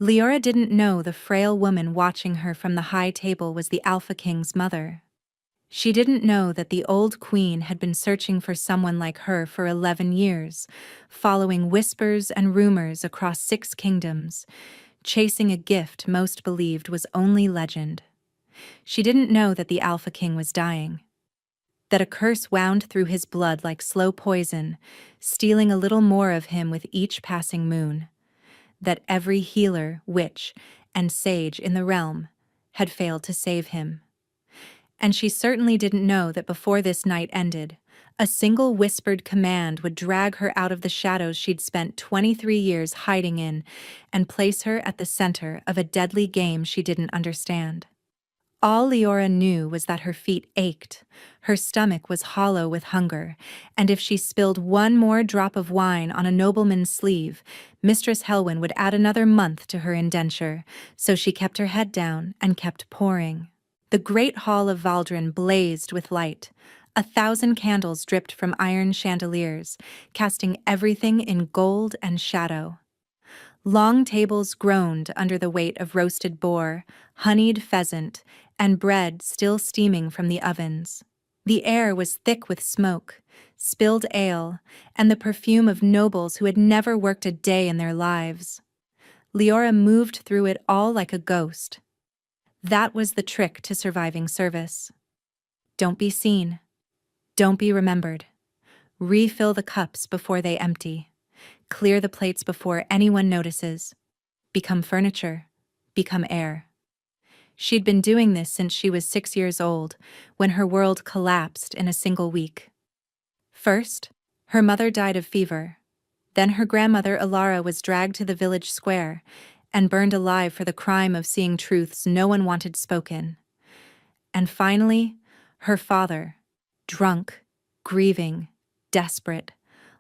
Leora didn't know the frail woman watching her from the high table was the Alpha King's mother. She didn't know that the old queen had been searching for someone like her for 11 years, following whispers and rumors across 6 kingdoms, chasing a gift most believed was only legend. She didn't know that the Alpha King was dying, that a curse wound through his blood like slow poison, stealing a little more of him with each passing moon, that every healer, witch, and sage in the realm had failed to save him. And she certainly didn't know that before this night ended, a single whispered command would drag her out of the shadows she'd spent 23 years hiding in and place her at the center of a deadly game she didn't understand. All Leora knew was that her feet ached, her stomach was hollow with hunger, and if she spilled one more drop of wine on a nobleman's sleeve, Mistress Helwyn would add another month to her indenture, so she kept her head down and kept pouring. The great hall of Valdrin blazed with light. 1,000 candles dripped from iron chandeliers, casting everything in gold and shadow. Long tables groaned under the weight of roasted boar, honeyed pheasant, and bread still steaming from the ovens. The air was thick with smoke, spilled ale, and the perfume of nobles who had never worked a day in their lives. Leora moved through it all like a ghost. That was the trick to surviving service. Don't be seen. Don't be remembered. Refill the cups before they empty. Clear the plates before anyone notices. Become furniture. Become air. She'd been doing this since she was 6 years old, when her world collapsed in a single week. First, her mother died of fever. Then her grandmother Alara was dragged to the village square and burned alive for the crime of seeing truths no one wanted spoken. And finally, her father, drunk, grieving, desperate,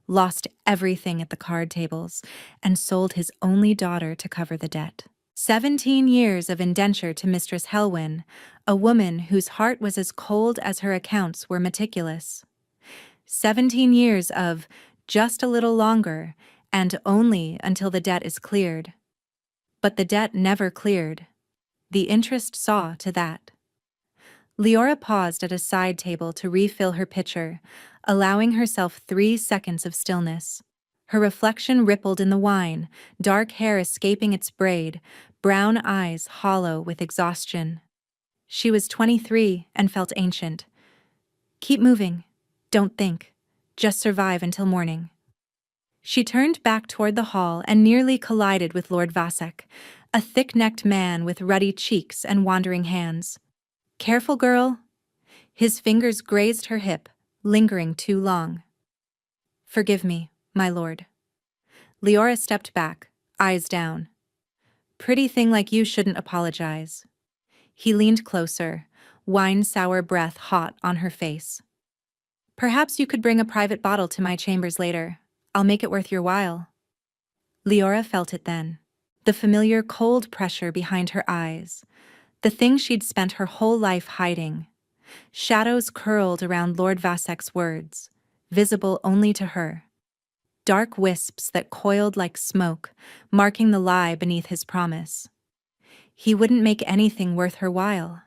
lost everything at the card tables, and sold his only daughter to cover the debt. 17 years of indenture to Mistress Helwyn, a woman whose heart was as cold as her accounts were meticulous. 17 years of just a little longer, and only until the debt is cleared. But the debt never cleared. The interest saw to that. Leora paused at a side table to refill her pitcher, allowing herself 3 seconds of stillness. Her reflection rippled in the wine, dark hair escaping its braid, brown eyes hollow with exhaustion. She was 23 and felt ancient. Keep moving. Don't think. Just survive until morning. She turned back toward the hall and nearly collided with Lord Vasek, a thick-necked man with ruddy cheeks and wandering hands. Careful, girl. His fingers grazed her hip, lingering too long. Forgive me, my lord. Leora stepped back, eyes down. Pretty thing like you shouldn't apologize. He leaned closer, wine-sour breath hot on her face. Perhaps you could bring a private bottle to my chambers later. I'll make it worth your while. Leora felt it then. The familiar cold pressure behind her eyes. The thing she'd spent her whole life hiding. Shadows curled around Lord Vasek's words, visible only to her. Dark wisps that coiled like smoke, marking the lie beneath his promise. He wouldn't make anything worth her while.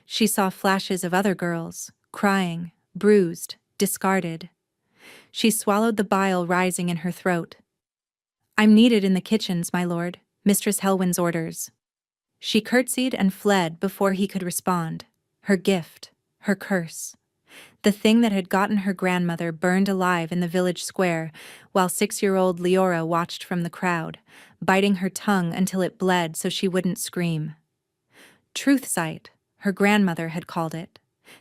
She saw flashes of other girls, crying, bruised, discarded. She swallowed the bile rising in her throat. I'm needed in the kitchens, my lord, Mistress Helwyn's orders. She curtsied and fled before he could respond. Her gift, her curse. The thing that had gotten her grandmother burned alive in the village square, while 6-year-old Leora watched from the crowd, biting her tongue until it bled so she wouldn't scream. Truth sight, her grandmother had called it.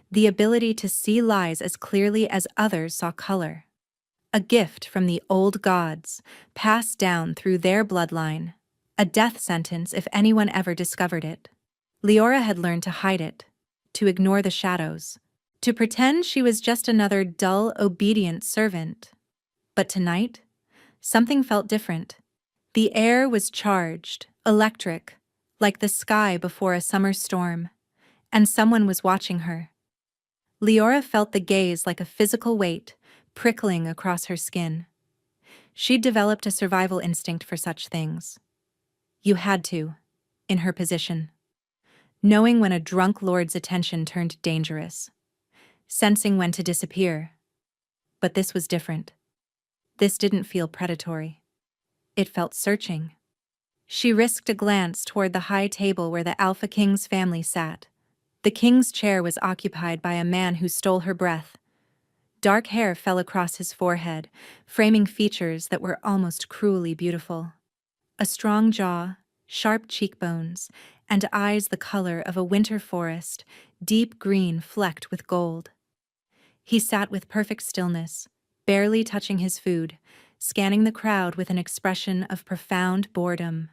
The ability to see lies as clearly as others saw color. A gift from the old gods, passed down through their bloodline. A death sentence if anyone ever discovered it. Leora had learned to hide it, to ignore the shadows, to pretend she was just another dull, obedient servant. But tonight, something felt different. The air was charged, electric, like the sky before a summer storm, and someone was watching her. Leora felt the gaze like a physical weight, prickling across her skin. She'd developed a survival instinct for such things. You had to, in her position. Knowing when a drunk lord's attention turned dangerous. Sensing when to disappear. But this was different. This didn't feel predatory. It felt searching. She risked a glance toward the high table where the Alpha King's family sat. The king's chair was occupied by a man who stole her breath. Dark hair fell across his forehead, framing features that were almost cruelly beautiful. A strong jaw, sharp cheekbones, and eyes the color of a winter forest, deep green flecked with gold. He sat with perfect stillness, barely touching his food, scanning the crowd with an expression of profound boredom.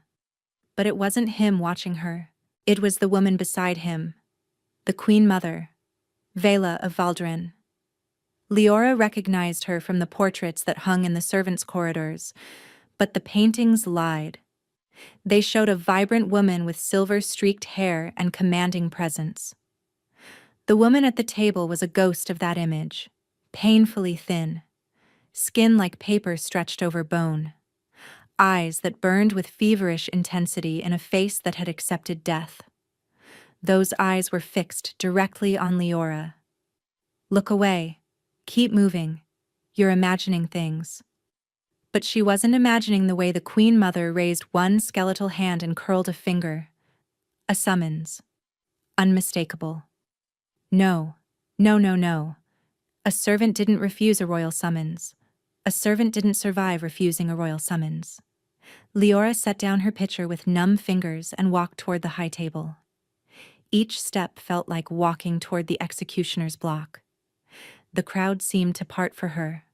But it wasn't him watching her. It was the woman beside him, the Queen Mother, Vela of Valdren. Leora recognized her from the portraits that hung in the servants' corridors, but the paintings lied. They showed a vibrant woman with silver-streaked hair and commanding presence. The woman at the table was a ghost of that image, painfully thin, skin like paper stretched over bone, eyes that burned with feverish intensity in a face that had accepted death. Those eyes were fixed directly on Leora. Look away. Keep moving. You're imagining things. But she wasn't imagining the way the Queen Mother raised one skeletal hand and curled a finger. A summons. Unmistakable. No. No, no, no. A servant didn't refuse a royal summons. A servant didn't survive refusing a royal summons. Leora set down her pitcher with numb fingers and walked toward the high table. Each step felt like walking toward the executioner's block. The crowd seemed to part for her.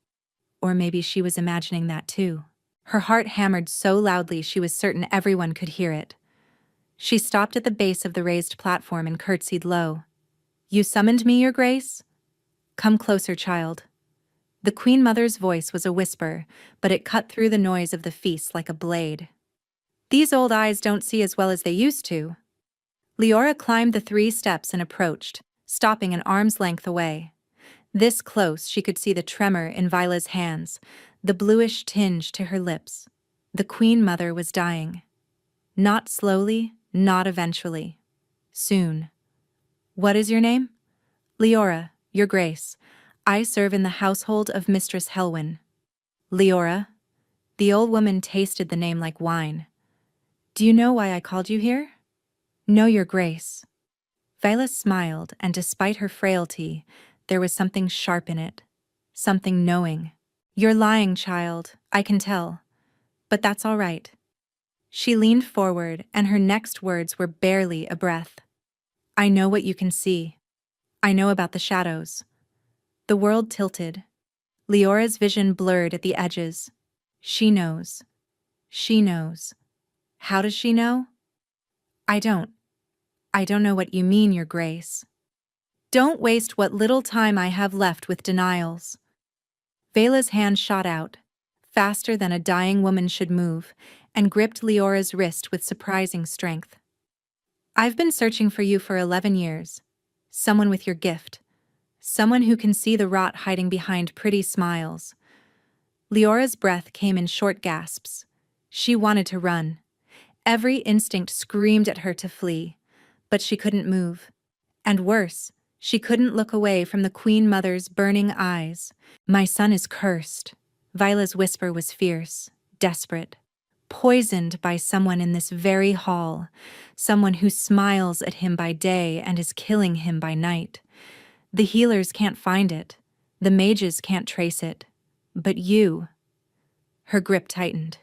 Or maybe she was imagining that too. Her heart hammered so loudly she was certain everyone could hear it. She stopped at the base of the raised platform and curtsied low. "You summoned me, Your Grace? Come closer, child." The Queen Mother's voice was a whisper, but it cut through the noise of the feast like a blade. "These old eyes don't see as well as they used to." Leora climbed the 3 steps and approached, stopping an arm's length away. This close, she could see the tremor in Vila's hands, the bluish tinge to her lips. The Queen Mother was dying. Not slowly, not eventually. Soon. "What is your name?" "Leora, Your Grace. I serve in the household of Mistress Helwyn." "Leora?" The old woman tasted the name like wine. "Do you know why I called you here?" "No, Your Grace." Vila smiled, and despite her frailty, there was something sharp in it. Something knowing. "You're lying, child, I can tell. But that's all right." She leaned forward, and her next words were barely a breath. "I know what you can see. I know about the shadows." The world tilted. Leora's vision blurred at the edges. She knows. She knows. How does she know? I don't know what you mean, Your Grace." "Don't waste what little time I have left with denials." Vela's hand shot out, faster than a dying woman should move, and gripped Leora's wrist with surprising strength. "I've been searching for you for 11 years. Someone with your gift. Someone who can see the rot hiding behind pretty smiles." Leora's breath came in short gasps. She wanted to run. Every instinct screamed at her to flee, but she couldn't move. And worse, she couldn't look away from the Queen Mother's burning eyes. "My son is cursed." Vila's whisper was fierce, desperate. "Poisoned by someone in this very hall. Someone who smiles at him by day and is killing him by night. The healers can't find it. The mages can't trace it. But you..." Her grip tightened.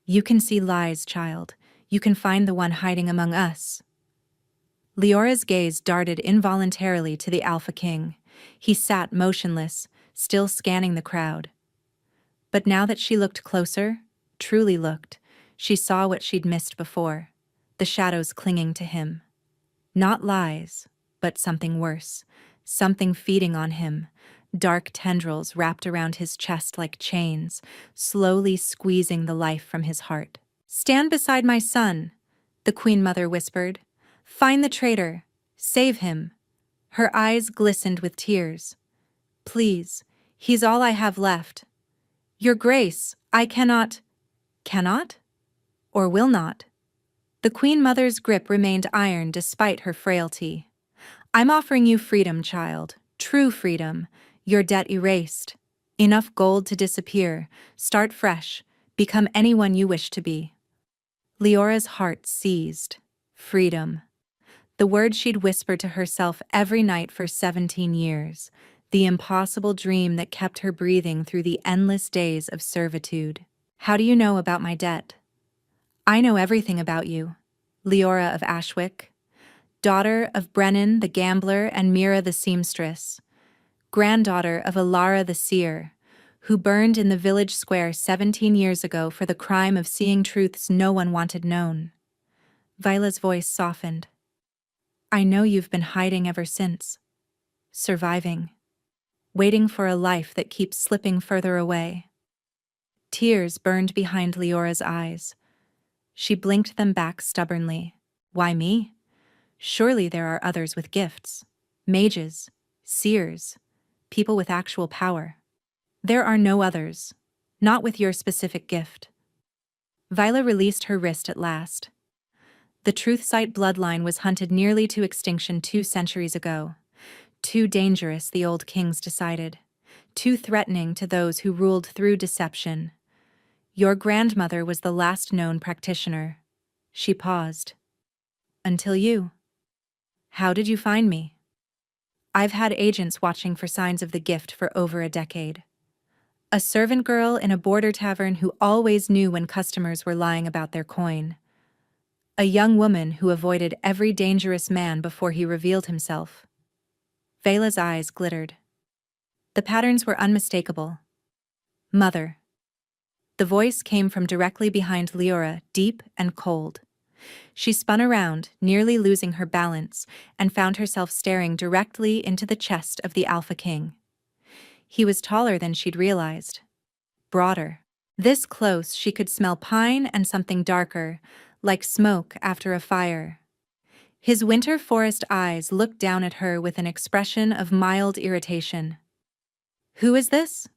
"You can see lies, child. You can find the one hiding among us." Leora's gaze darted involuntarily to the Alpha King. He sat motionless, still scanning the crowd. But now that she looked closer, truly looked, she saw what she'd missed before, the shadows clinging to him. Not lies, but something worse, something feeding on him, dark tendrils wrapped around his chest like chains, slowly squeezing the life from his heart. "Stand beside my son," the Queen Mother whispered. "Find the traitor. Save him." Her eyes glistened with tears. "Please, he's all I have left." "Your Grace, I cannot." "Cannot? Or will not?" The Queen Mother's grip remained iron despite her frailty. I'm offering you freedom, child. True freedom. Your debt erased. Enough gold to disappear. Start fresh. Become anyone you wish to be. Leora's heart seized. Freedom. The word she'd whispered to herself every night for 17 years. The impossible dream that kept her breathing through the endless days of servitude. How do you know about my debt? I know everything about you. Leora of Ashwick, daughter of Brennan the gambler and Mira the seamstress, granddaughter of Alara the seer, who burned in the village square 17 years ago for the crime of seeing truths no one wanted known. Vila's voice softened. I know you've been hiding ever since. Surviving. Waiting for a life that keeps slipping further away. Tears burned behind Leora's eyes. She blinked them back stubbornly. Why me? Surely there are others with gifts. Mages, seers, people with actual power. There are no others. Not with your specific gift. Vila released her wrist at last. The Truthsight bloodline was hunted nearly to extinction 2 centuries ago. Too dangerous, the old kings decided. Too threatening to those who ruled through deception. Your grandmother was the last known practitioner. She paused. Until you. How did you find me? I've had agents watching for signs of the gift for over a decade. A servant girl in a border tavern who always knew when customers were lying about their coin. A young woman who avoided every dangerous man before he revealed himself. Vela's eyes glittered. The patterns were unmistakable. Mother. The voice came from directly behind Leora, deep and cold. She spun around, nearly losing her balance, and found herself staring directly into the chest of the Alpha King. He was taller than she'd realized. Broader. This close, she could smell pine and something darker, like smoke after a fire. His winter forest eyes looked down at her with an expression of mild irritation. Who is this?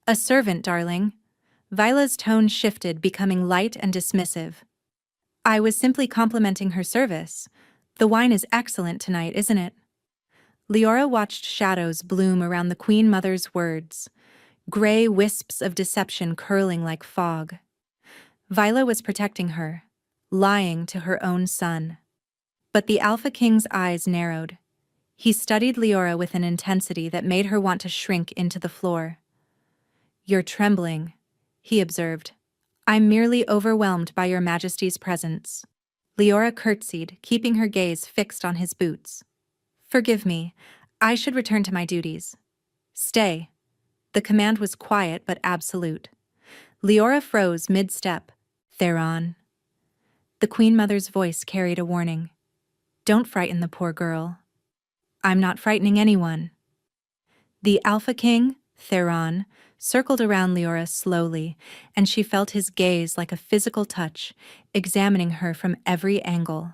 A servant, darling. Vila's tone shifted, becoming light and dismissive. I was simply complimenting her service. The wine is excellent tonight, isn't it? Leora watched shadows bloom around the Queen Mother's words, gray wisps of deception curling like fog. Vila was protecting her, lying to her own son. But the Alpha King's eyes narrowed. He studied Leora with an intensity that made her want to shrink into the floor. You're trembling, he observed. I'm merely overwhelmed by your Majesty's presence. Leora curtsied, keeping her gaze fixed on his boots. Forgive me, I should return to my duties. Stay. The command was quiet but absolute. Leora froze mid-step. Theron. The Queen Mother's voice carried a warning. Don't frighten the poor girl. I'm not frightening anyone. The Alpha King, Theron, circled around Leora slowly, and she felt his gaze like a physical touch, examining her from every angle.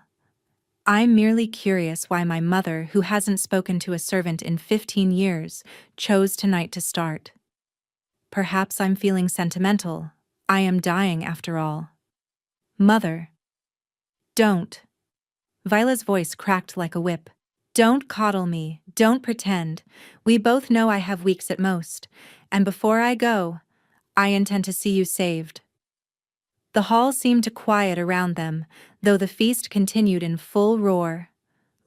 I'm merely curious why my mother, who hasn't spoken to a servant in 15 years, chose tonight to start. Perhaps I'm feeling sentimental. I am dying after all. Mother. Don't. Vila's voice cracked like a whip. Don't coddle me, don't pretend. We both know I have weeks at most, and before I go, I intend to see you saved. The hall seemed to quiet around them, though the feast continued in full roar.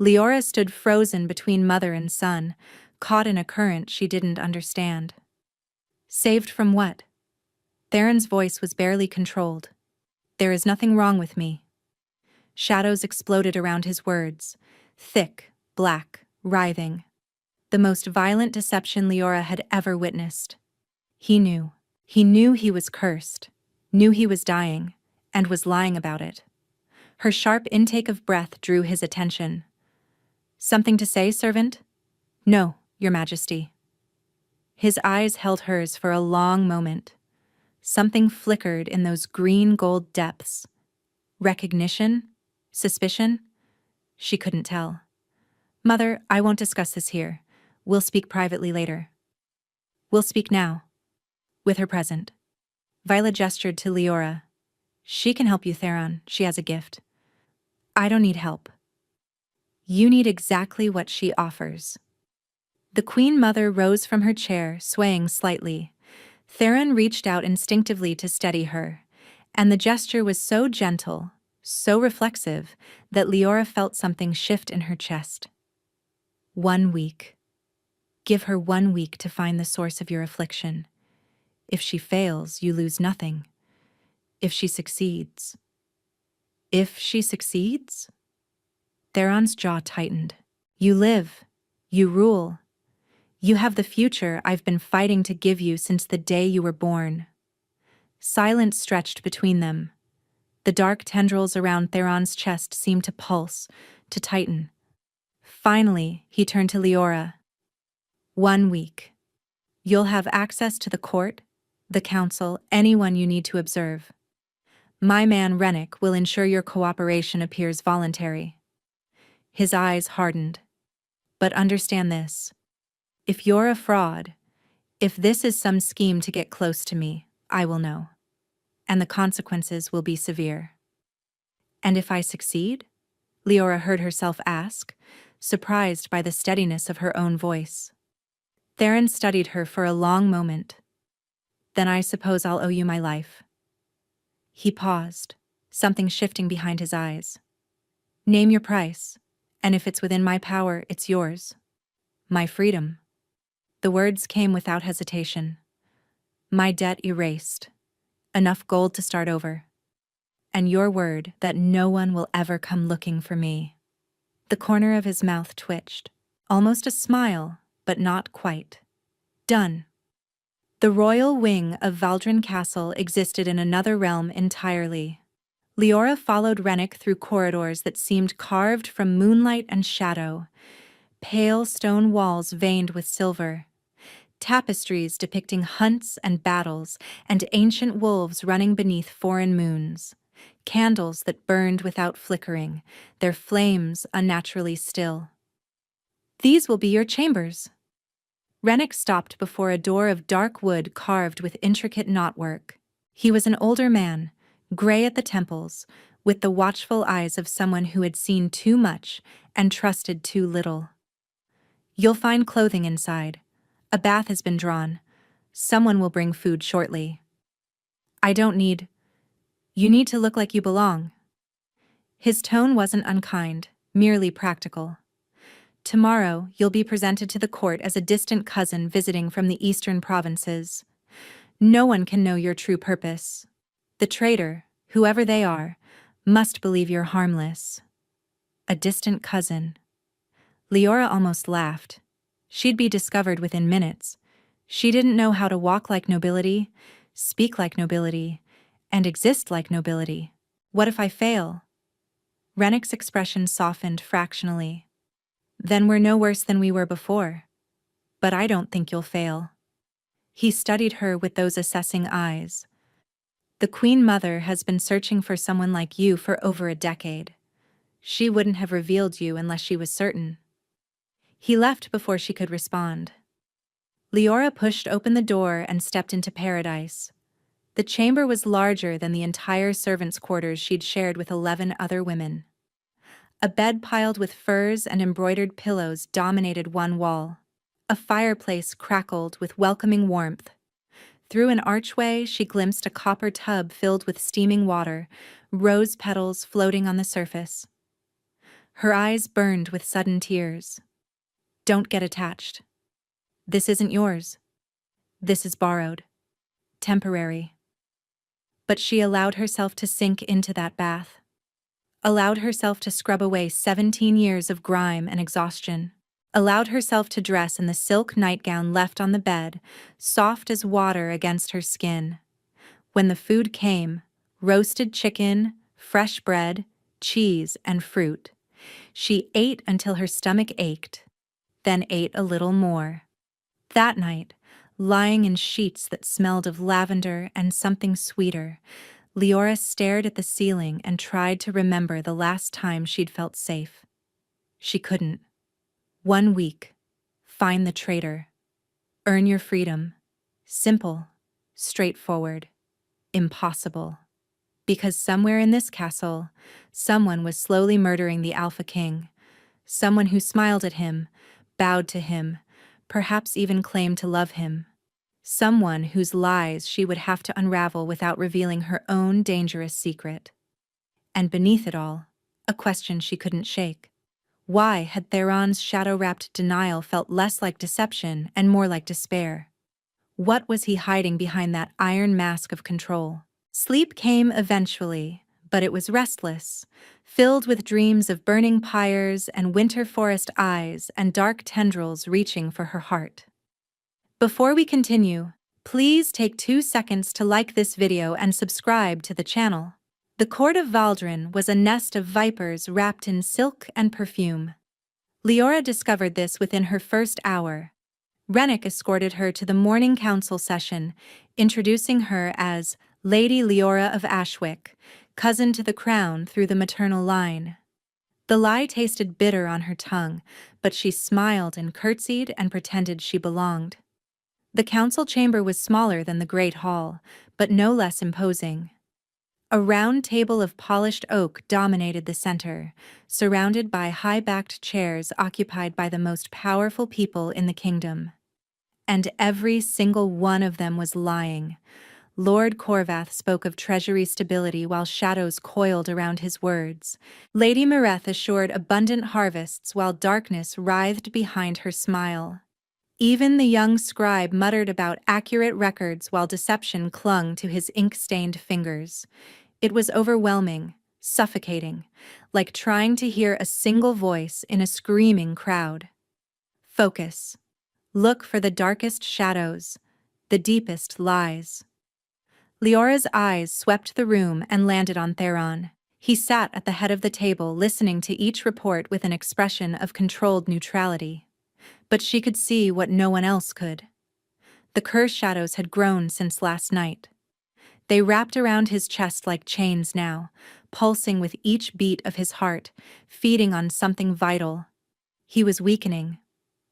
Leora stood frozen between mother and son, caught in a current she didn't understand. Saved from what? Theron's voice was barely controlled. There is nothing wrong with me. Shadows exploded around his words, thick, black, writhing. The most violent deception Leora had ever witnessed. He knew. He knew he was cursed, knew he was dying, and was lying about it. Her sharp intake of breath drew his attention. Something to say, servant? No, Your Majesty. His eyes held hers for a long moment. Something flickered in those green-gold depths. Recognition? Suspicion? She couldn't tell. Mother, I won't discuss this here. We'll speak privately later. We'll speak now. With her present. Vila gestured to Leora. She can help you, Theron. She has a gift. I don't need help. You need exactly what she offers. The Queen Mother rose from her chair, swaying slightly. Theron reached out instinctively to steady her, and the gesture was so gentle, so reflexive, that Leora felt something shift in her chest. 1 week. Give her 1 week to find the source of your affliction. If she fails, you lose nothing. If she succeeds... If she succeeds? Theron's jaw tightened. You live. You rule. You have the future I've been fighting to give you since the day you were born. Silence stretched between them. The dark tendrils around Theron's chest seemed to pulse, to tighten. Finally, he turned to Leora. 1 week. You'll have access to the court, the council, anyone you need to observe. My man Rennick will ensure your cooperation appears voluntary. His eyes hardened. But understand this. If you're a fraud, if this is some scheme to get close to me, I will know. And the consequences will be severe. And if I succeed? Leora heard herself ask, surprised by the steadiness of her own voice. Theron studied her for a long moment. Then I suppose I'll owe you my life. He paused, something shifting behind his eyes. Name your price, and if it's within my power, it's yours. My freedom. The words came without hesitation. My debt erased. Enough gold to start over. And your word that no one will ever come looking for me. The corner of his mouth twitched. Almost a smile, but not quite. Done. The royal wing of Valdrin Castle existed in another realm entirely. Leora followed Rennick through corridors that seemed carved from moonlight and shadow. Pale stone walls veined with silver. Tapestries depicting hunts and battles, and ancient wolves running beneath foreign moons. Candles that burned without flickering, their flames unnaturally still. These will be your chambers. Rennick stopped before a door of dark wood carved with intricate knotwork. He was an older man, gray at the temples, with the watchful eyes of someone who had seen too much and trusted too little. You'll find clothing inside. A bath has been drawn. Someone will bring food shortly. I don't need... You need to look like you belong. His tone wasn't unkind, merely practical. Tomorrow, you'll be presented to the court as a distant cousin visiting from the eastern provinces. No one can know your true purpose. The traitor, whoever they are, must believe you're harmless. A distant cousin. Leora almost laughed. She'd be discovered within minutes. She didn't know how to walk like nobility, speak like nobility, and exist like nobility. What if I fail? Rennick's expression softened fractionally. Then we're no worse than we were before. But I don't think you'll fail. He studied her with those assessing eyes. The Queen Mother has been searching for someone like you for over a decade. She wouldn't have revealed you unless she was certain. He left before she could respond. Leora pushed open the door and stepped into paradise. The chamber was larger than the entire servants' quarters she'd shared with 11 other women. A bed piled with furs and embroidered pillows dominated one wall. A fireplace crackled with welcoming warmth. Through an archway, she glimpsed a copper tub filled with steaming water, rose petals floating on the surface. Her eyes burned with sudden tears. Don't get attached. This isn't yours. This is borrowed. Temporary. But she allowed herself to sink into that bath. Allowed herself to scrub away 17 years of grime and exhaustion. Allowed herself to dress in the silk nightgown left on the bed, soft as water against her skin. When the food came, roasted chicken, fresh bread, cheese, and fruit, she ate until her stomach ached, then ate a little more. That night, lying in sheets that smelled of lavender and something sweeter, Leora stared at the ceiling and tried to remember the last time she'd felt safe. She couldn't. 1 week. Find the traitor. Earn your freedom. Simple. Straightforward. Impossible. Because somewhere in this castle, someone was slowly murdering the Alpha King. Someone who smiled at him, bowed to him, perhaps even claimed to love him. Someone whose lies she would have to unravel without revealing her own dangerous secret. And beneath it all, a question she couldn't shake. Why had Theron's shadow-wrapped denial felt less like deception and more like despair? What was he hiding behind that iron mask of control? Sleep came eventually, but it was restless, filled with dreams of burning pyres and winter forest eyes and dark tendrils reaching for her heart. Before we continue, please take 2 seconds to like this video and subscribe to the channel. The court of Valdrin was a nest of vipers wrapped in silk and perfume. Leora discovered this within her first hour. Rennick escorted her to the morning council session, introducing her as Lady Leora of Ashwick, cousin to the crown through the maternal line. The lie tasted bitter on her tongue, but she smiled and curtsied and pretended she belonged. The council chamber was smaller than the Great Hall, but no less imposing. A round table of polished oak dominated the center, surrounded by high-backed chairs occupied by the most powerful people in the kingdom. And every single one of them was lying. Lord Corvath spoke of treasury stability while shadows coiled around his words. Lady Mareth assured abundant harvests while darkness writhed behind her smile. Even the young scribe muttered about accurate records while deception clung to his ink-stained fingers. It was overwhelming, suffocating, like trying to hear a single voice in a screaming crowd. Focus. Look for the darkest shadows, the deepest lies. Leora's eyes swept the room and landed on Theron. He sat at the head of the table listening to each report with an expression of controlled neutrality. But she could see what no one else could. The curse shadows had grown since last night. They wrapped around his chest like chains now, pulsing with each beat of his heart, feeding on something vital. He was weakening,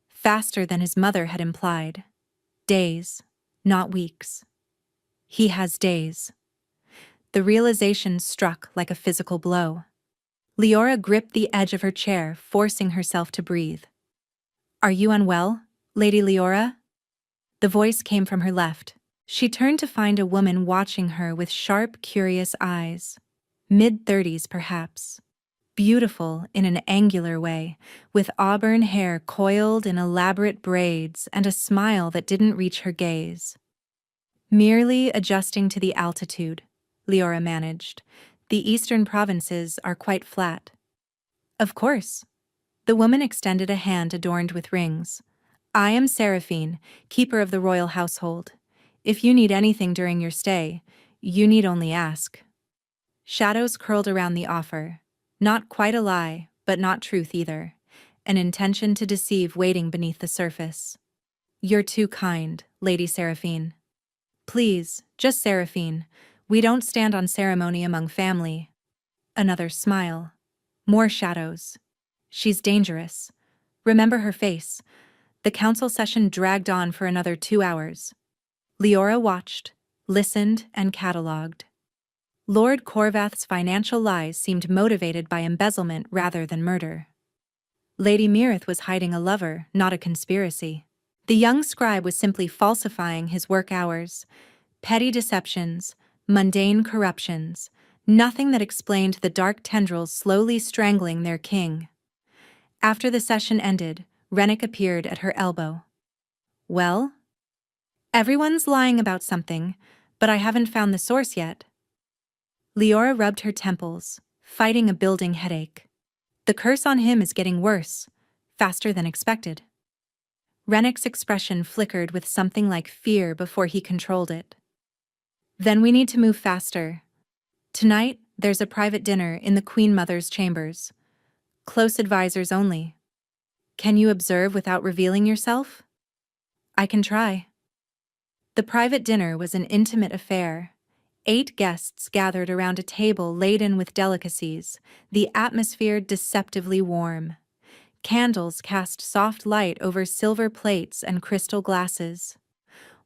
faster than his mother had implied. Days, not weeks. He has days. The realization struck like a physical blow. Leora gripped the edge of her chair, forcing herself to breathe. "Are you unwell, Lady Leora?" The voice came from her left. She turned to find a woman watching her with sharp, curious eyes. Mid-30s, perhaps. Beautiful in an angular way, with auburn hair coiled in elaborate braids and a smile that didn't reach her gaze. "Merely adjusting to the altitude," Leora managed. "The eastern provinces are quite flat." "Of course." The woman extended a hand adorned with rings. "I am Seraphine, keeper of the royal household. If you need anything during your stay, you need only ask." Shadows curled around the offer. Not quite a lie, but not truth either. An intention to deceive waiting beneath the surface. "You're too kind, Lady Seraphine." "Please, just Seraphine. We don't stand on ceremony among family." Another smile. More shadows. "She's dangerous. Remember her face." The council session dragged on for another 2 hours. Leora watched, listened, and catalogued. Lord Corvath's financial lies seemed motivated by embezzlement rather than murder. Lady Mirith was hiding a lover, not a conspiracy. The young scribe was simply falsifying his work hours. Petty deceptions, mundane corruptions, nothing that explained the dark tendrils slowly strangling their king. After the session ended, Rennick appeared at her elbow. "Well? Everyone's lying about something, but I haven't found the source yet." Leora rubbed her temples, fighting a building headache. "The curse on him is getting worse, faster than expected." Rennick's expression flickered with something like fear before he controlled it. "Then we need to move faster. Tonight, there's a private dinner in the Queen Mother's chambers. Close advisors only. Can you observe without revealing yourself?" "I can try." The private dinner was an intimate affair. 8 guests gathered around a table laden with delicacies, the atmosphere deceptively warm. Candles cast soft light over silver plates and crystal glasses.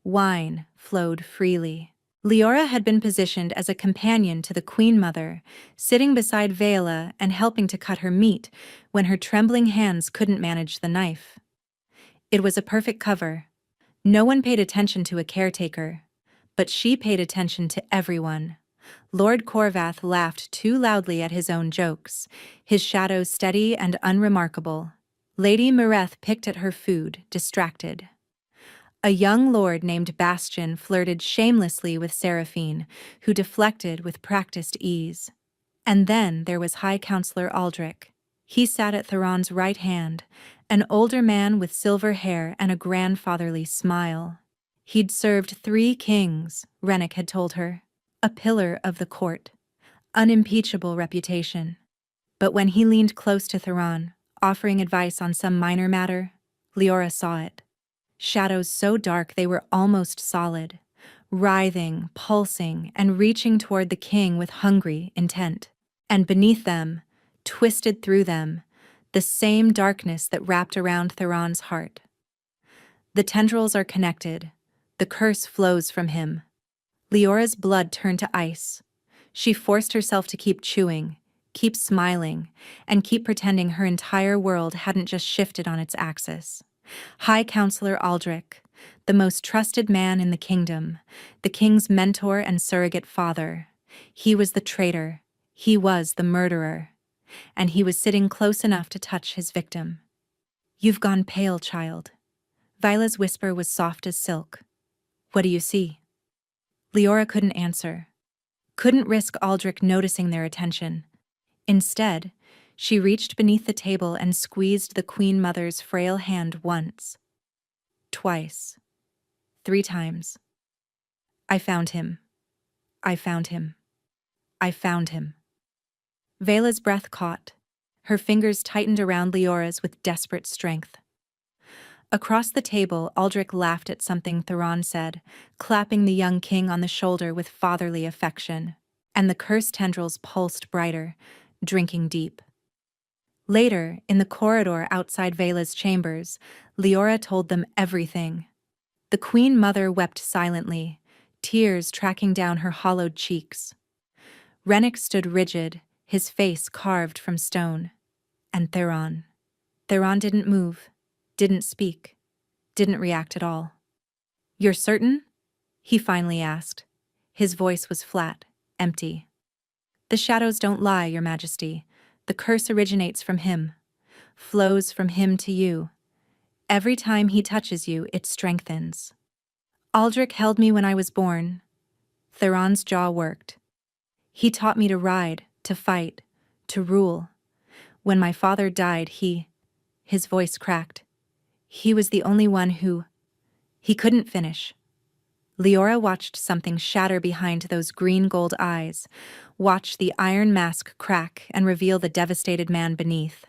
Wine flowed freely. Leora had been positioned as a companion to the Queen Mother, sitting beside Vela and helping to cut her meat when her trembling hands couldn't manage the knife. It was a perfect cover. No one paid attention to a caretaker, but she paid attention to everyone. Lord Corvath laughed too loudly at his own jokes, his shadow steady and unremarkable. Lady Mareth picked at her food, distracted. A young lord named Bastian flirted shamelessly with Seraphine, who deflected with practiced ease. And then there was High Counselor Aldrich. He sat at Theron's right hand, an older man with silver hair and a grandfatherly smile. He'd served 3 kings, Rennick had told her. A pillar of the court. Unimpeachable reputation. But when he leaned close to Theron, offering advice on some minor matter, Leora saw it. Shadows so dark they were almost solid, writhing, pulsing, and reaching toward the king with hungry intent. And beneath them, twisted through them, the same darkness that wrapped around Theron's heart. The tendrils are connected. The curse flows from him. Leora's blood turned to ice. She forced herself to keep chewing, keep smiling, and keep pretending her entire world hadn't just shifted on its axis. High Counselor Aldrich, the most trusted man in the kingdom, the king's mentor and surrogate father. He was the traitor. He was the murderer. And he was sitting close enough to touch his victim. "You've gone pale, child." Vila's whisper was soft as silk. "What do you see?" Leora couldn't answer. Couldn't risk Aldrich noticing their attention. Instead, she reached beneath the table and squeezed the Queen Mother's frail hand once. Twice. 3 times. "I found him. I found him. I found him." Vela's breath caught. Her fingers tightened around Leora's with desperate strength. Across the table, Aldrich laughed at something Theron said, clapping the young king on the shoulder with fatherly affection. And the cursed tendrils pulsed brighter, drinking deep. Later, in the corridor outside Vela's chambers, Leora told them everything. The Queen Mother wept silently, tears tracking down her hollowed cheeks. Rennick stood rigid, his face carved from stone. And Theron. Theron didn't move, didn't speak, didn't react at all. "You're certain?" he finally asked. His voice was flat, empty. "The shadows don't lie, Your Majesty. The curse originates from him, flows from him to you. Every time he touches you, it strengthens. Aldrich held me when I was born." Theron's jaw worked. "He taught me to ride, to fight, to rule. When my father died, his voice cracked. He was the only one who..." He couldn't finish. Leora watched something shatter behind those green-gold eyes, watched the iron mask crack and reveal the devastated man beneath.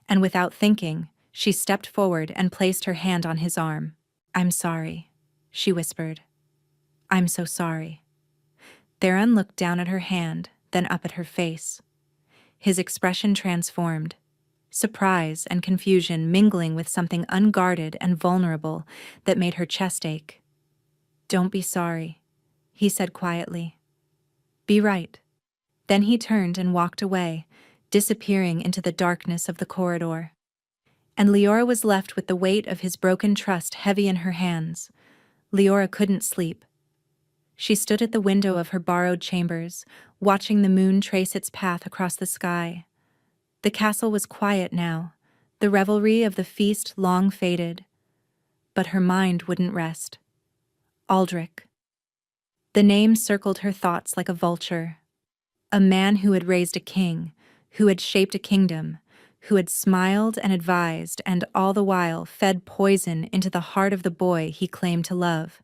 And without thinking, she stepped forward and placed her hand on his arm. "I'm sorry," she whispered. "I'm so sorry." Theron looked down at her hand, then up at her face. His expression transformed. Surprise and confusion mingling with something unguarded and vulnerable that made her chest ache. "Don't be sorry," he said quietly. "Be right." Then he turned and walked away, disappearing into the darkness of the corridor. And Leora was left with the weight of his broken trust heavy in her hands. Leora couldn't sleep. She stood at the window of her borrowed chambers, watching the moon trace its path across the sky. The castle was quiet now, the revelry of the feast long faded. But her mind wouldn't rest. Aldrich. The name circled her thoughts like a vulture. A man who had raised a king, who had shaped a kingdom, who had smiled and advised and all the while fed poison into the heart of the boy he claimed to love.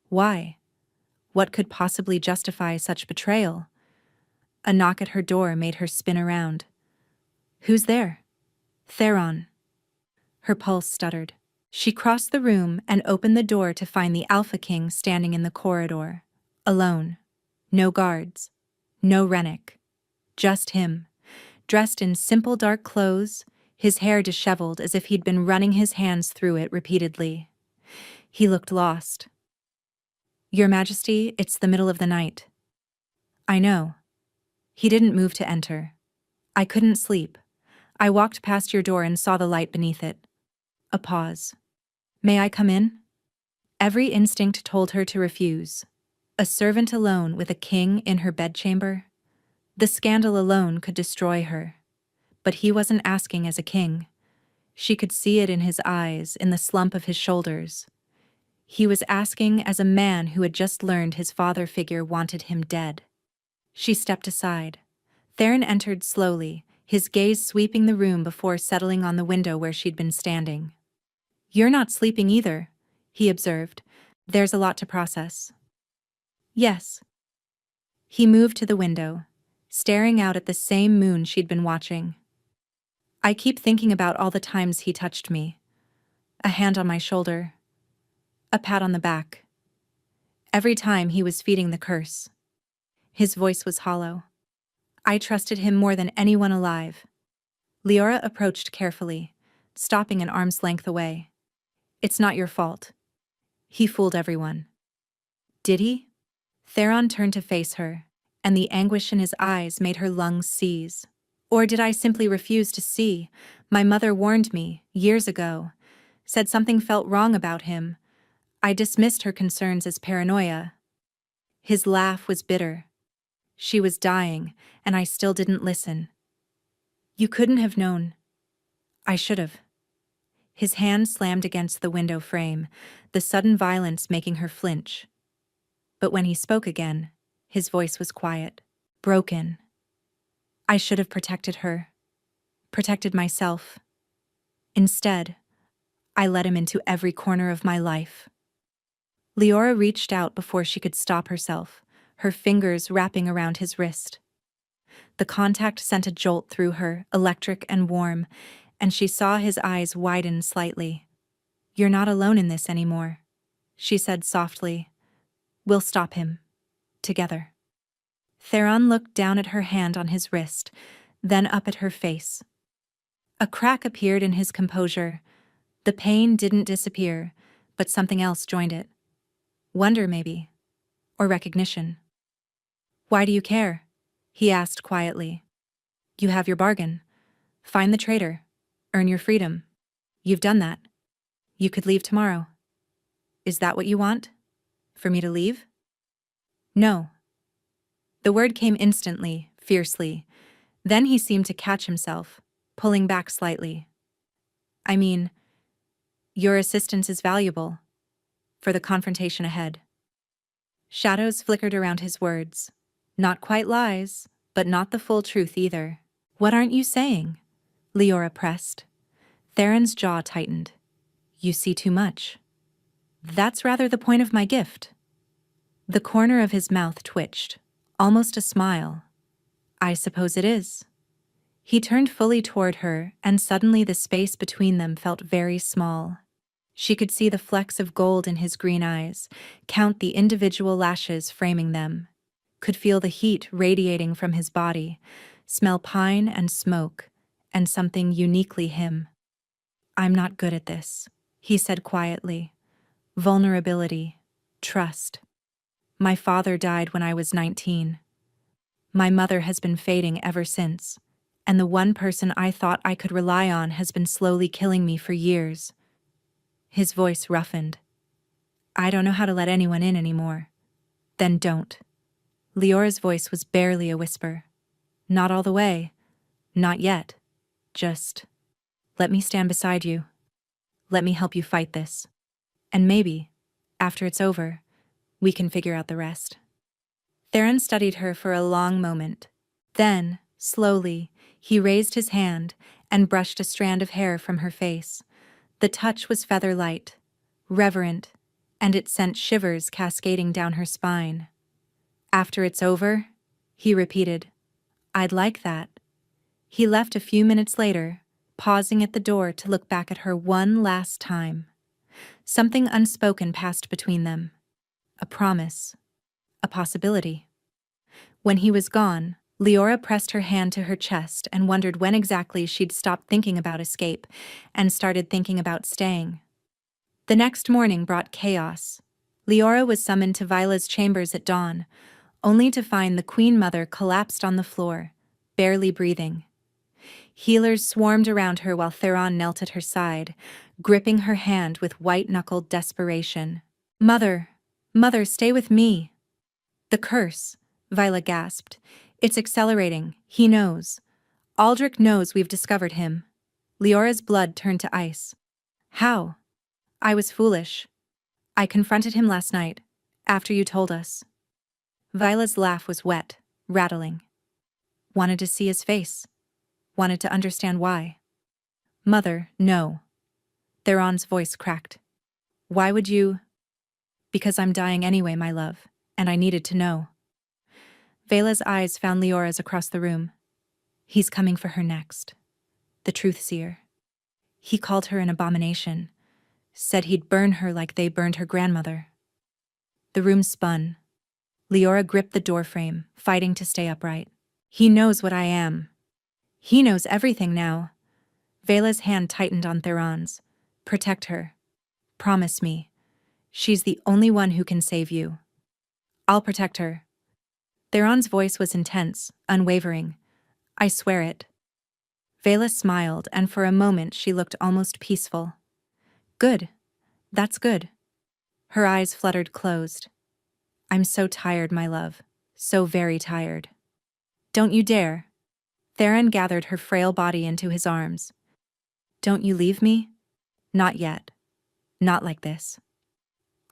Why? What could possibly justify such betrayal? A knock at her door made her spin around. "Who's there?" "Theron." Her pulse stuttered. She crossed the room and opened the door to find the Alpha King standing in the corridor. Alone. No guards. No Rennick. Just him. Dressed in simple dark clothes, his hair disheveled as if he'd been running his hands through it repeatedly. He looked lost. Your Majesty, it's the middle of the night. I know. He didn't move to enter. I couldn't sleep. I walked past your door and saw the light beneath it. A pause. May I come in? Every instinct told her to refuse. A servant alone with a king in her bedchamber? The scandal alone could destroy her. But he wasn't asking as a king. She could see it in his eyes, in the slump of his shoulders. He was asking as a man who had just learned his father figure wanted him dead. She stepped aside. Theron entered slowly, his gaze sweeping the room before settling on the window where she'd been standing. You're not sleeping either, he observed. There's a lot to process. Yes. He moved to the window, staring out at the same moon she'd been watching. I keep thinking about all the times he touched me. A hand on my shoulder. A pat on the back. Every time he was feeding the curse. His voice was hollow. I trusted him more than anyone alive. Leora approached carefully, stopping an arm's length away. It's not your fault. He fooled everyone. Did he? Theron turned to face her, and the anguish in his eyes made her lungs seize. Or did I simply refuse to see? My mother warned me, years ago, said something felt wrong about him. I dismissed her concerns as paranoia. His laugh was bitter. She was dying, and I still didn't listen. You couldn't have known. I should have. His hand slammed against the window frame, the sudden violence making her flinch. But when he spoke again, his voice was quiet, broken. I should have protected her, protected myself. Instead, I let him into every corner of my life. Leora reached out before she could stop herself, her fingers wrapping around his wrist. The contact sent a jolt through her, electric and warm, and she saw his eyes widen slightly. You're not alone in this anymore, she said softly. We'll stop him. Together. Theron looked down at her hand on his wrist, then up at her face. A crack appeared in his composure. The pain didn't disappear, but something else joined it. Wonder, maybe. Or recognition. Why do you care? He asked quietly. You have your bargain. Find the traitor. Earn your freedom. You've done that. You could leave tomorrow. Is that what you want? For me to leave? No. The word came instantly, fiercely. Then he seemed to catch himself, pulling back slightly. I mean, your assistance is valuable. For the confrontation ahead. Shadows flickered around his words. Not quite lies, but not the full truth either. What aren't you saying? Leora pressed. Theron's jaw tightened. You see too much. That's rather the point of my gift. The corner of his mouth twitched, almost a smile. I suppose it is. He turned fully toward her, and suddenly the space between them felt very small. She could see the flecks of gold in his green eyes, count the individual lashes framing them, could feel the heat radiating from his body, smell pine and smoke, and something uniquely him. I'm not good at this, he said quietly. Vulnerability, trust. My father died when I was 19. My mother has been fading ever since, and the one person I thought I could rely on has been slowly killing me for years. His voice roughened. I don't know how to let anyone in anymore. Then don't. Leora's voice was barely a whisper. Not all the way. Not yet. Just let me stand beside you. Let me help you fight this. And maybe, after it's over, we can figure out the rest. Theron studied her for a long moment. Then, slowly, he raised his hand and brushed a strand of hair from her face. The touch was feather-light, reverent, and it sent shivers cascading down her spine. After it's over, he repeated, I'd like that. He left a few minutes later, pausing at the door to look back at her one last time. Something unspoken passed between them. A promise. A possibility. When he was gone, Leora pressed her hand to her chest and wondered when exactly she'd stopped thinking about escape and started thinking about staying. The next morning brought chaos. Leora was summoned to Vila's chambers at dawn, only to find the Queen Mother collapsed on the floor, barely breathing. Healers swarmed around her while Theron knelt at her side, gripping her hand with white-knuckled desperation. "Mother! Mother, stay with me!" "The curse," Vila gasped. "It's accelerating. He knows. Aldrich knows we've discovered him." Leora's blood turned to ice. "How?" "I was foolish. I confronted him last night, after you told us." Vila's laugh was wet, rattling. "Wanted to see his face. Wanted to understand why." "Mother, no." Theron's voice cracked. "Why would you—" "Because I'm dying anyway, my love, and I needed to know." Vela's eyes found Leora's across the room. "He's coming for her next. The truth seer. He called her an abomination. Said he'd burn her like they burned her grandmother." The room spun. Leora gripped the doorframe, fighting to stay upright. "He knows what I am. He knows everything now." Vela's hand tightened on Theron's. "Protect her. Promise me. She's the only one who can save you." "I'll protect her." Theron's voice was intense, unwavering. "I swear it." Vela smiled, and for a moment she looked almost peaceful. "Good. That's good." Her eyes fluttered closed. "I'm so tired, my love. So very tired." "Don't you dare." Theron gathered her frail body into his arms. "Don't you leave me? Not yet. Not like this.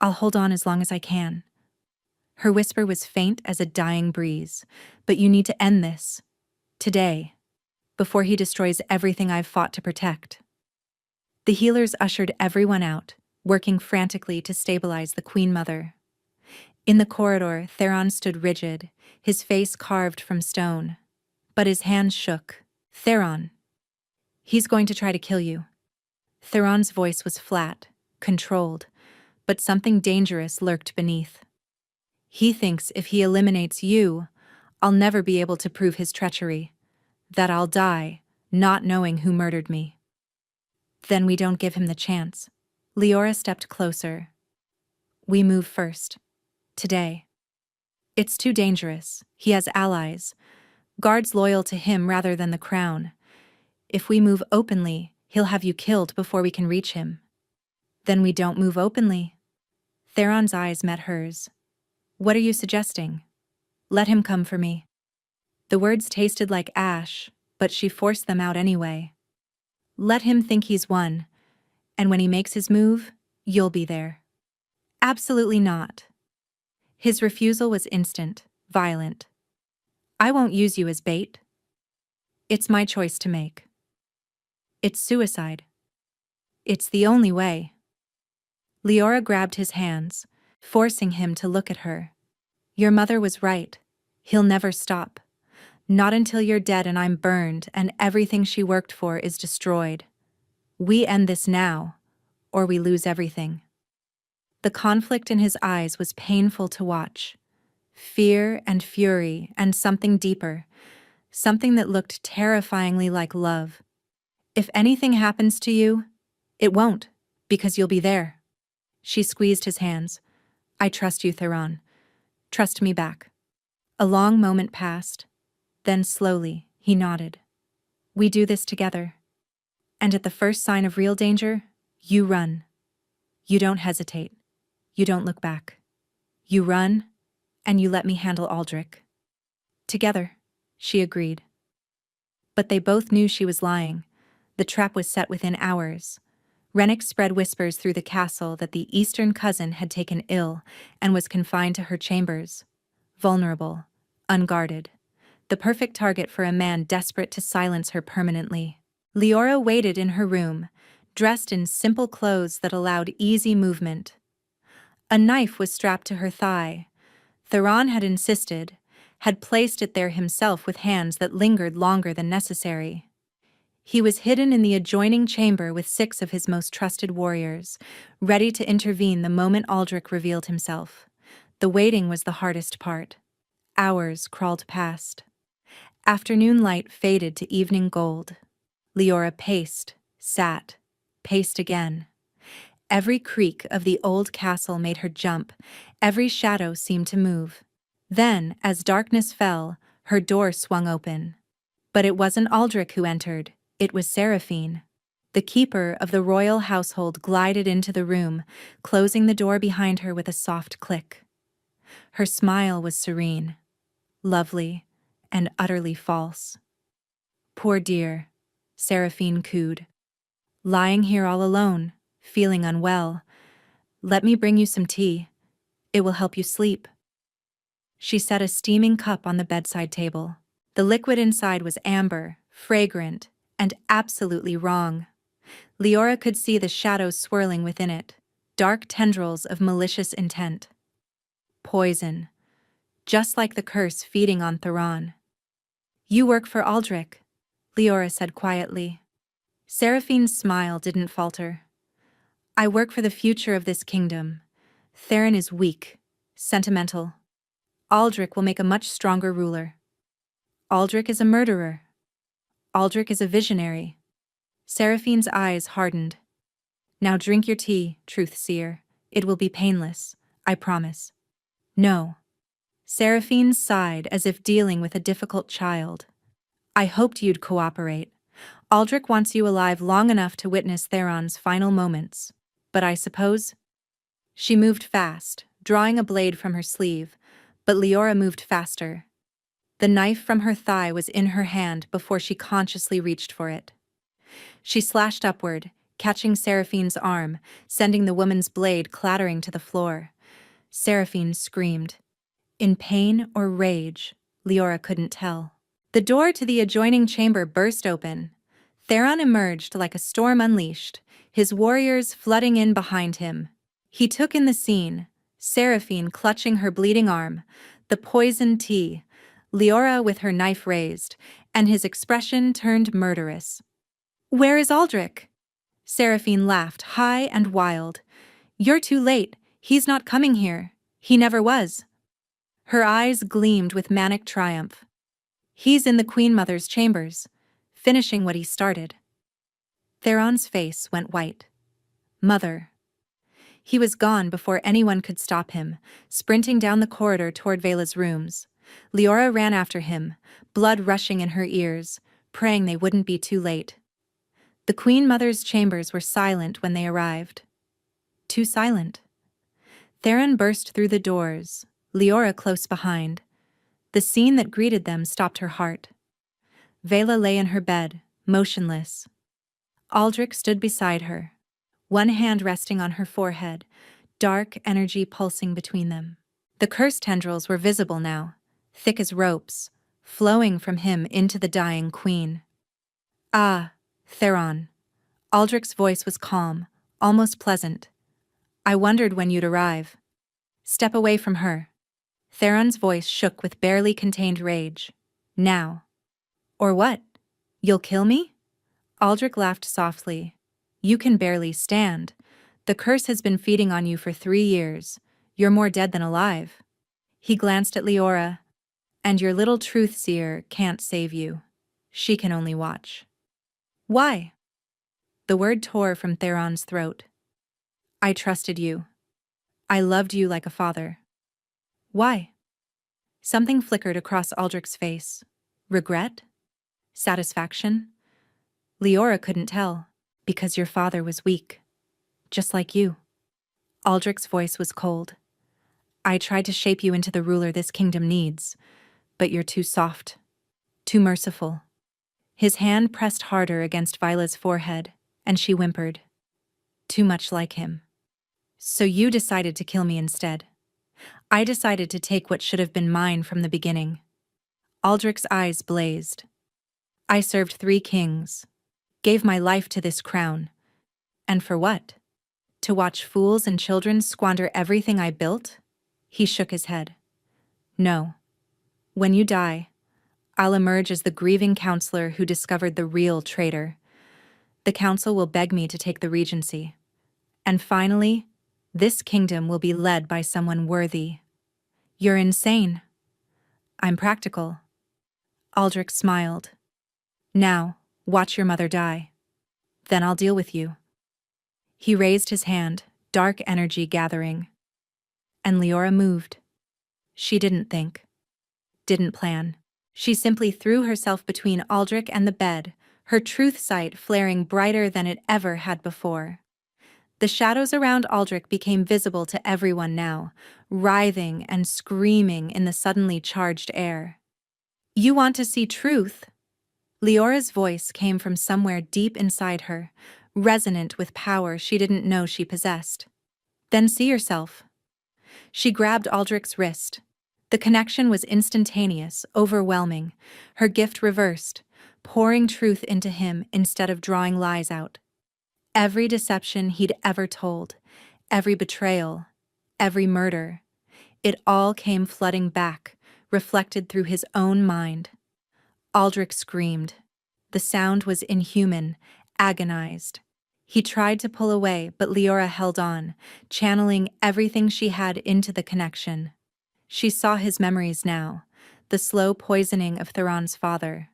I'll hold on as long as I can." Her whisper was faint as a dying breeze. "But you need to end this. Today. Before he destroys everything I've fought to protect." The healers ushered everyone out, working frantically to stabilize the Queen Mother. In the corridor, Theron stood rigid, his face carved from stone. But his hands shook. "Theron. He's going to try to kill you." Theron's voice was flat, controlled, but something dangerous lurked beneath. "He thinks if he eliminates you, I'll never be able to prove his treachery. That I'll die, not knowing who murdered me." "Then we don't give him the chance." Leora stepped closer. "We move first. Today. It's too dangerous. He has allies. Guards loyal to him rather than the crown. If we move openly, he'll have you killed before we can reach him." "Then we don't move openly." Theron's eyes met hers. "What are you suggesting?" "Let him come for me." The words tasted like ash, but she forced them out anyway. "Let him think he's won, and when he makes his move, you'll be there." "Absolutely not." His refusal was instant, violent. "I won't use you as bait. It's my choice to make. It's suicide. It's the only way." Leora grabbed his hands, forcing him to look at her. "Your mother was right. He'll never stop. Not until you're dead and I'm burned and everything she worked for is destroyed. We end this now, or we lose everything." The conflict in his eyes was painful to watch. Fear and fury and something deeper, something that looked terrifyingly like love. "If anything happens to you, it won't, because you'll be there." She squeezed his hands. "I trust you, Theron. Trust me back." A long moment passed. Then slowly, he nodded. "We do this together. And at the first sign of real danger, you run. You don't hesitate. You don't look back. You run, and you let me handle Aldrich." "Together," she agreed. But they both knew she was lying. The trap was set within hours. Rennick spread whispers through the castle that the eastern cousin had taken ill and was confined to her chambers. Vulnerable, unguarded. The perfect target for a man desperate to silence her permanently. Leora waited in her room, dressed in simple clothes that allowed easy movement. A knife was strapped to her thigh. Theron had insisted, had placed it there himself with hands that lingered longer than necessary. He was hidden in the adjoining chamber with 6 of his most trusted warriors, ready to intervene the moment Aldrich revealed himself. The waiting was the hardest part. Hours crawled past. Afternoon light faded to evening gold. Leora paced, sat, paced again. Every creak of the old castle made her jump, every shadow seemed to move. Then, as darkness fell, her door swung open. But it wasn't Aldrich who entered, it was Seraphine. The keeper of the royal household glided into the room, closing the door behind her with a soft click. Her smile was serene, lovely, and utterly false. "Poor dear," Seraphine cooed. "Lying here all alone, feeling unwell. Let me bring you some tea. It will help you sleep." She set a steaming cup on the bedside table. The liquid inside was amber, fragrant, and absolutely wrong. Leora could see the shadows swirling within it, dark tendrils of malicious intent. Poison, just like the curse feeding on Theron. "You work for Aldrich," Leora said quietly. Seraphine's smile didn't falter. "I work for the future of this kingdom. Theron is weak, sentimental. Aldrich will make a much stronger ruler. Aldrich is a murderer. Aldrich is a visionary." Seraphine's eyes hardened. "Now drink your tea, Truth-Seer. It will be painless, I promise." "No." Seraphine sighed as if dealing with a difficult child. "I hoped you'd cooperate. Aldrich wants you alive long enough to witness Theron's final moments. But I suppose—" She moved fast, drawing a blade from her sleeve, but Leora moved faster. The knife from her thigh was in her hand before she consciously reached for it. She slashed upward, catching Seraphine's arm, sending the woman's blade clattering to the floor. Seraphine screamed. In pain or rage, Leora couldn't tell. The door to the adjoining chamber burst open. Theron emerged like a storm unleashed, his warriors flooding in behind him. He took in the scene, Seraphine clutching her bleeding arm, the poisoned tea, Leora with her knife raised, and his expression turned murderous. "Where is Aldrich?" Seraphine laughed, high and wild. "You're too late. He's not coming here. He never was." Her eyes gleamed with manic triumph. "He's in the Queen Mother's chambers, finishing what he started." Theron's face went white. "Mother." He was gone before anyone could stop him, sprinting down the corridor toward Vela's rooms. Leora ran after him, blood rushing in her ears, praying they wouldn't be too late. The Queen Mother's chambers were silent when they arrived. Too silent. Theron burst through the doors, Leora close behind. The scene that greeted them stopped her heart. Vela lay in her bed, motionless. Aldrich stood beside her, one hand resting on her forehead, dark energy pulsing between them. The curse tendrils were visible now, thick as ropes, flowing from him into the dying queen. "Ah, Theron." Aldrich's voice was calm, almost pleasant. "I wondered when you'd arrive." "Step away from her." Theron's voice shook with barely contained rage. "Now." "Or what? You'll kill me?" Aldrich laughed softly. "You can barely stand. The curse has been feeding on you for 3 years. You're more dead than alive." He glanced at Leora. "And your little truth-seer can't save you. She can only watch." "Why?" The word tore from Theron's throat. "I trusted you. I loved you like a father." "Why?" Something flickered across Aldrich's face. Regret? Satisfaction? Leora couldn't tell. "Because your father was weak. Just like you." Aldrich's voice was cold. "I tried to shape you into the ruler this kingdom needs, but you're too soft. Too merciful." His hand pressed harder against Vila's forehead, and she whimpered. "Too much like him. So you decided to kill me instead. I decided to take what should have been mine from the beginning." Aldrich's eyes blazed. "I served 3 kings. Gave my life to this crown. And for what? To watch fools and children squander everything I built?" He shook his head. "No. When you die, I'll emerge as the grieving counselor who discovered the real traitor. The council will beg me to take the regency. And finally, this kingdom will be led by someone worthy." "You're insane." "I'm practical." Aldrich smiled. "Now, watch your mother die. Then I'll deal with you." He raised his hand, dark energy gathering. And Leora moved. She didn't think. Didn't plan. She simply threw herself between Aldrich and the bed, her truth sight flaring brighter than it ever had before. The shadows around Aldrich became visible to everyone now, writhing and screaming in the suddenly charged air. "You want to see truth?" Leora's voice came from somewhere deep inside her, resonant with power she didn't know she possessed. "Then see yourself." She grabbed Aldrich's wrist. The connection was instantaneous, overwhelming, her gift reversed, pouring truth into him instead of drawing lies out. Every deception he'd ever told, every betrayal, every murder, it all came flooding back, reflected through his own mind. Aldrich screamed. The sound was inhuman, agonized. He tried to pull away, but Leora held on, channeling everything she had into the connection. She saw his memories now, the slow poisoning of Theron's father,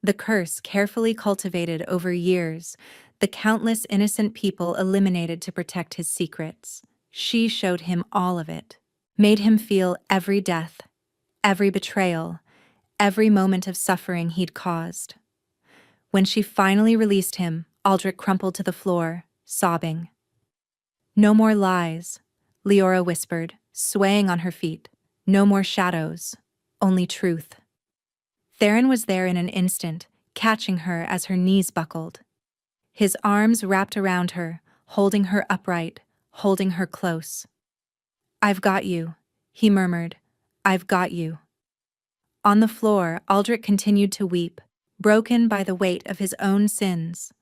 the curse carefully cultivated over years, the countless innocent people eliminated to protect his secrets. She showed him all of it, made him feel every death, every betrayal, every moment of suffering he'd caused. When she finally released him, Aldrich crumpled to the floor, sobbing. "No more lies," Leora whispered, swaying on her feet. "No more shadows, only truth." Theron was there in an instant, catching her as her knees buckled. His arms wrapped around her, holding her upright, holding her close. "I've got you," he murmured. "I've got you." On the floor, Aldrich continued to weep, broken by the weight of his own sins.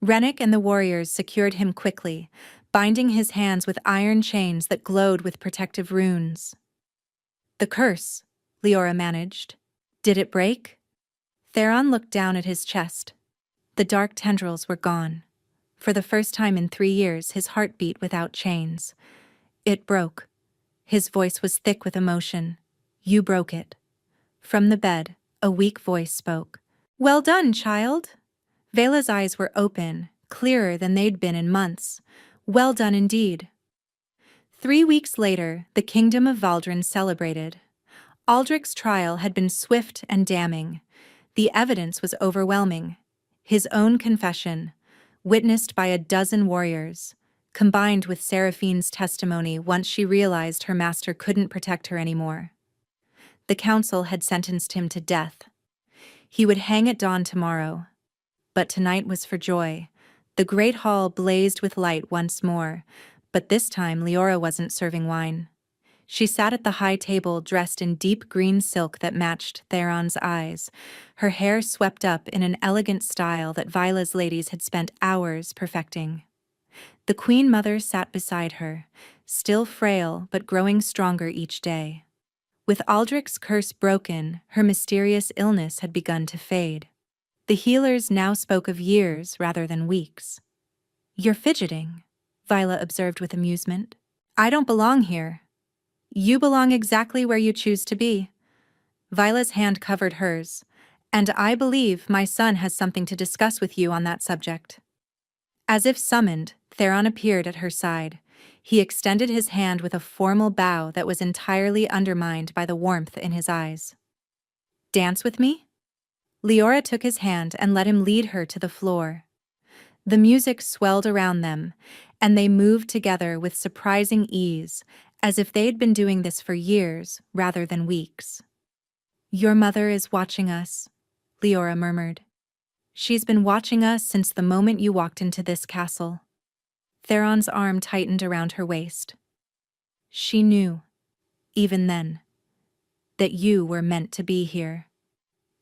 Rennick and the warriors secured him quickly, binding his hands with iron chains that glowed with protective runes. "The curse," Leora managed. "Did it break?" Theron looked down at his chest. The dark tendrils were gone. For the first time in 3 years, his heart beat without chains. "It broke." His voice was thick with emotion. "You broke it." From the bed, a weak voice spoke. "Well done, child." Vela's eyes were open, clearer than they'd been in months. Well done indeed. 3 weeks later, the kingdom of Valdrin celebrated. Aldrich's trial had been swift and damning. The evidence was overwhelming. His own confession, witnessed by a dozen warriors, combined with Seraphine's testimony once she realized her master couldn't protect her anymore. The council had sentenced him to death. He would hang at dawn tomorrow. But tonight was for joy. The great hall blazed with light once more, but this time Leora wasn't serving wine. She sat at the high table dressed in deep green silk that matched Theron's eyes, her hair swept up in an elegant style that Vila's ladies had spent hours perfecting. The Queen Mother sat beside her, still frail but growing stronger each day. With Aldrich's curse broken, her mysterious illness had begun to fade. The healers now spoke of years rather than weeks. "You're fidgeting," Vila observed with amusement. "I don't belong here." "You belong exactly where you choose to be." Vila's hand covered hers. "And I believe my son has something to discuss with you on that subject." As if summoned, Theron appeared at her side. He extended his hand with a formal bow that was entirely undermined by the warmth in his eyes. "Dance with me?" Leora took his hand and let him lead her to the floor. The music swelled around them, and they moved together with surprising ease, as if they'd been doing this for years rather than weeks. "Your mother is watching us," Leora murmured. "She's been watching us since the moment you walked into this castle." Theron's arm tightened around her waist. "She knew, even then, that you were meant to be here.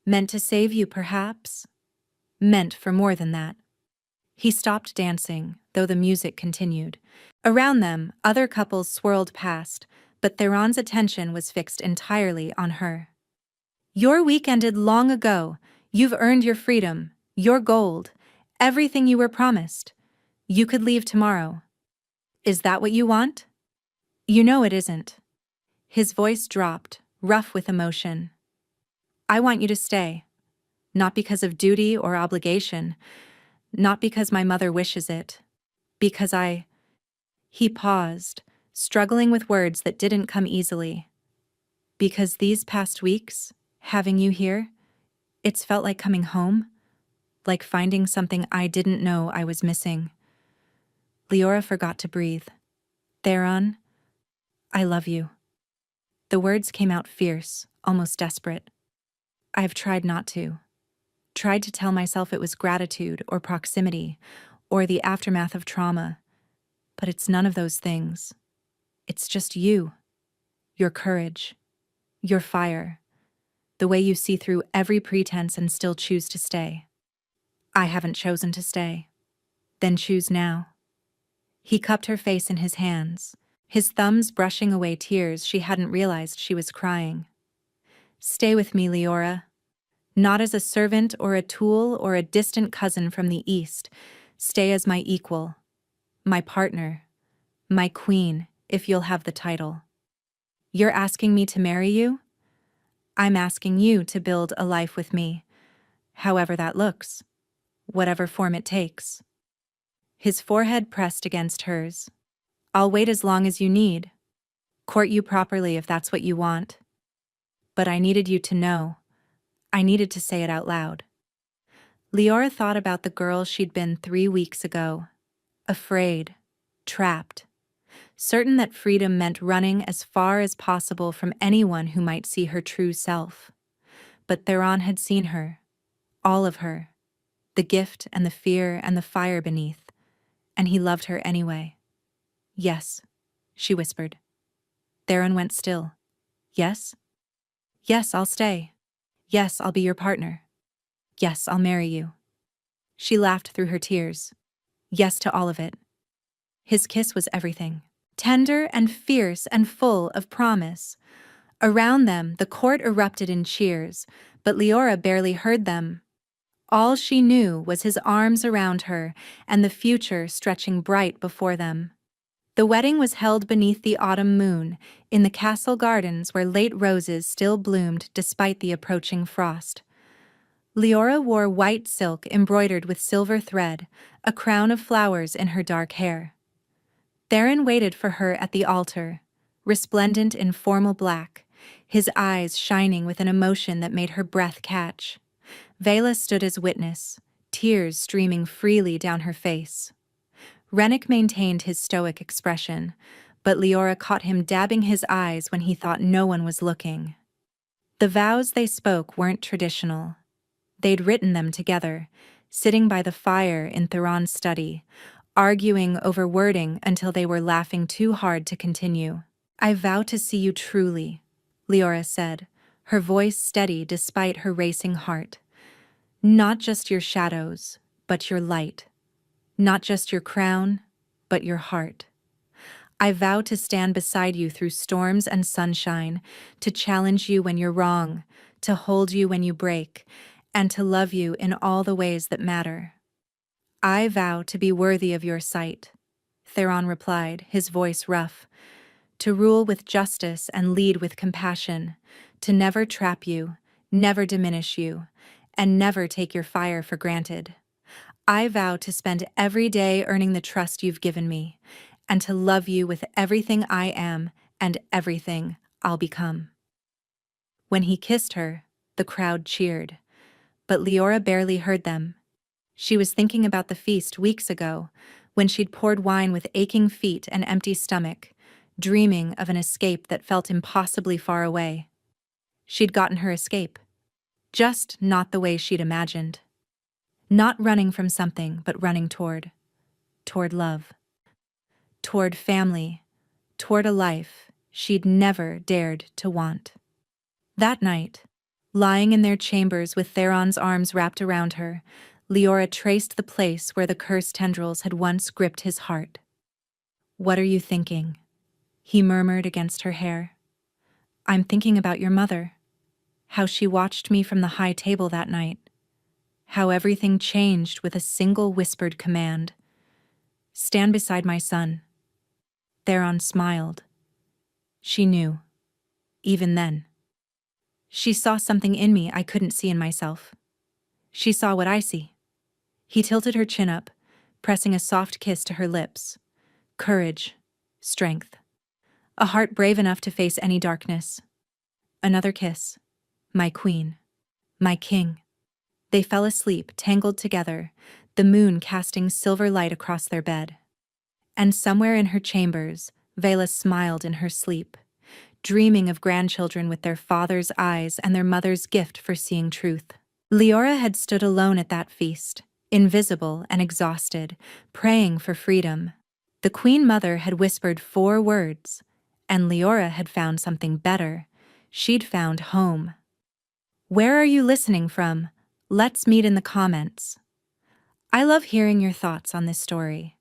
Meant to save you, perhaps? Meant for more than that." He stopped dancing, though the music continued. Around them, other couples swirled past, but Theron's attention was fixed entirely on her. "Your week ended long ago. You've earned your freedom, your gold, everything you were promised. You could leave tomorrow. Is that what you want?" "You know it isn't." His voice dropped, rough with emotion. "I want you to stay. Not because of duty or obligation. Not because my mother wishes it. Because He paused, struggling with words that didn't come easily. Because these past weeks, having you here, it's felt like coming home, like finding something I didn't know I was missing. Leora forgot to breathe. Theron, I love you. The words came out fierce, almost desperate. I've tried not to. Tried to tell myself it was gratitude or proximity or the aftermath of trauma. But it's none of those things. It's just you, your courage, your fire, the way you see through every pretense and still choose to stay. I haven't chosen to stay. Then choose now. He cupped her face in his hands, his thumbs brushing away tears she hadn't realized she was crying. Stay with me, Leora. Not as a servant or a tool or a distant cousin from the east. Stay as my equal, my partner, my queen, if you'll have the title. You're asking me to marry you? I'm asking you to build a life with me, however that looks, whatever form it takes. His forehead pressed against hers. I'll wait as long as you need. Court you properly if that's what you want. But I needed you to know. I needed to say it out loud. Leora thought about the girl she'd been 3 weeks ago. Afraid, trapped, certain that freedom meant running as far as possible from anyone who might see her true self. But Theron had seen her, all of her, the gift and the fear and the fire beneath, and he loved her anyway. Yes, she whispered. Theron went still. Yes? Yes, I'll stay. Yes, I'll be your partner. Yes, I'll marry you. She laughed through her tears. Yes to all of it. His kiss was everything. Tender and fierce and full of promise. Around them, the court erupted in cheers, but Leora barely heard them. All she knew was his arms around her and the future stretching bright before them. The wedding was held beneath the autumn moon, in the castle gardens where late roses still bloomed despite the approaching frost. Leora wore white silk embroidered with silver thread, a crown of flowers in her dark hair. Theron waited for her at the altar, resplendent in formal black, his eyes shining with an emotion that made her breath catch. Vela stood as witness, tears streaming freely down her face. Rennick maintained his stoic expression, but Leora caught him dabbing his eyes when he thought no one was looking. The vows they spoke weren't traditional. They'd written them together, sitting by the fire in Theron's study, arguing over wording until they were laughing too hard to continue. I vow to see you truly, Leora said, her voice steady despite her racing heart. Not just your shadows, but your light. Not just your crown, but your heart. I vow to stand beside you through storms and sunshine, to challenge you when you're wrong, to hold you when you break, and to love you in all the ways that matter. I vow to be worthy of your sight, Theron replied, his voice rough. To rule with justice and lead with compassion, to never trap you, never diminish you, and never take your fire for granted. I vow to spend every day earning the trust you've given me, and to love you with everything I am and everything I'll become. When he kissed her, the crowd cheered, but Leora barely heard them. She was thinking about the feast weeks ago, when she'd poured wine with aching feet and empty stomach, dreaming of an escape that felt impossibly far away. She'd gotten her escape, just not the way she'd imagined. Not running from something, but running toward love, toward family, toward a life she'd never dared to want. That night, lying in their chambers with Theron's arms wrapped around her, Leora traced the place where the cursed tendrils had once gripped his heart. What are you thinking? He murmured against her hair. I'm thinking about your mother. How she watched me from the high table that night. How everything changed with a single whispered command. Stand beside my son. Theron smiled. She knew. Even then. She saw something in me I couldn't see in myself. She saw what I see. He tilted her chin up, pressing a soft kiss to her lips. Courage. Strength. A heart brave enough to face any darkness. Another kiss. My queen. My king. They fell asleep, tangled together, the moon casting silver light across their bed. And somewhere in her chambers, Vela smiled in her sleep, dreaming of grandchildren with their father's eyes and their mother's gift for seeing truth. Leora had stood alone at that feast, invisible and exhausted, praying for freedom. The Queen Mother had whispered 4 words, and Leora had found something better. She'd found home. Where are you listening from? Let's meet in the comments. I love hearing your thoughts on this story.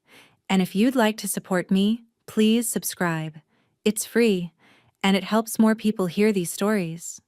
And if you'd like to support me, please subscribe. It's free, and it helps more people hear these stories.